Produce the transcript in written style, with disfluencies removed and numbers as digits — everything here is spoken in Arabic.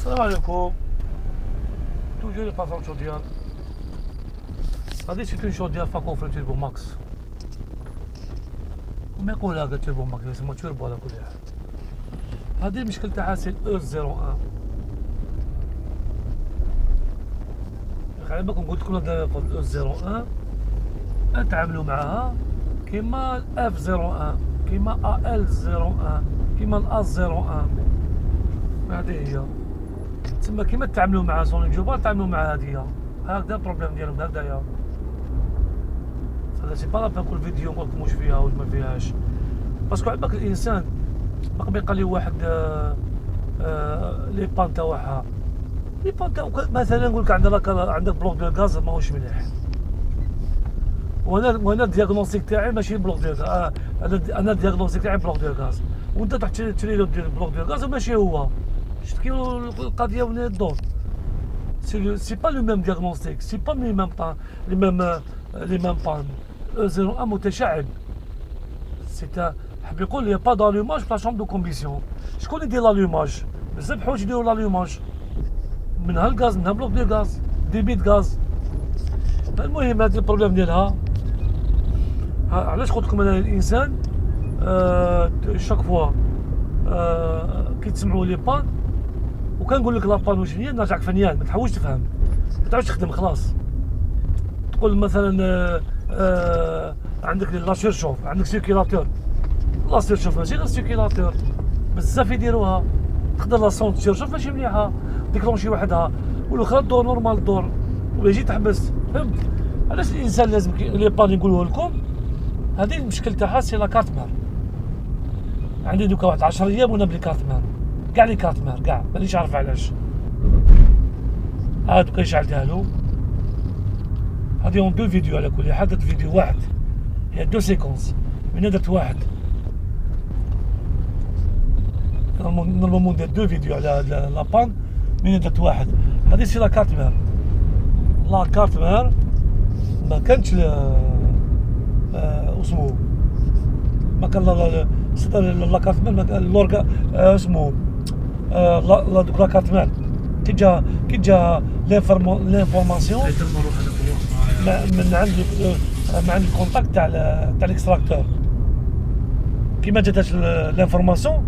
السلام عليكم. توجور لي باسون شوديال. هادي سيت اون شوديال فاكون تيربو ماكس. وما يقولها قال تيربو ماكس يسمى تيربو على كل حال. هادي المشكل تاعها سي E01. على بالكم قلت لكم هذا E01 نتعاملوا معاها كيما F01 كيما AL01 كيما الA01. هذه هي تسمى كيما تعاملوا مع سوني جوبال تعاملوا مع هذه. هكذا البروبليم ديالهم هكذايا. هذا سي با لابان كل فيديو نقول لكم واش فيها واش ما فيهاش، باسكو على بالك الانسان باقي يلقى لي واحد لي بان تاعها لي بان تاع مثلا نقول لك عندك بلوك ديال الغاز ماهوش مليح، وانا الدياغنوستيك تاعي ماشي بلوك ديال انا الدياغنوستيك تاعي بلوك ديال الغاز، وانت تروح تشري له بلوك ديال الغاز ماشي هو. شتي القضيه وين الدور. سي با لو ميم دياغنوستيك، سي با لي ميم بان. E01 متشعب. سي حاب يقول لي با دالوماج في لا شومبر دو كومبيسيون. شكون يدير لالوماج؟ بزاف حوايج يديروا لالوماج، منها الغاز منها بلوك ديال الغاز ديبي د غاز. المهم هذا البروبليم ديالها. علاش قلت لكم انا الانسان شاك فوا كي تسمعوا لي بان وكنقول لك لابان واش هي نرجعك فنيان، ما تحاولش تفهم، ما تعاودش تخدم خلاص. تقول مثلا عندك لا سيرشوف، عندك سيركيلاتور، لا سيرشوف ماشي غير سيركيلاتور، بزاف يديروها. تقدر لا سونت سيرشوف ماشي مليحه ديكلونشي وحدها والاخرى الدور نورمال الدور ولا يجي تحبس. فهمت علاش الانسان لازم لي بان نقولوه لكم. هذه المشكل تاعها سي لا كارت مار. عندي دوكا واحد 10 ايام وانا بلي كارت مار، كاع لي كارت مار كاع مانيش عارف علاش. ها دوكا شعلتها له. هادي اون دو فيديو على كل حال. درت فيديو واحد، هي دو سيكونس، من درت واحد. نورمالمون ندير دو فيديو على لابان، من درت واحد. هادي سي لا كارت مار. لا كارت مار ما كانتش اسمو ما كان لا كارت مار لورغا اسمو لا كارت مار كي جا لانفورماسيون من عند الكونتاكت تاع الاكستراكتور. كيما جاتش لانفورماسيون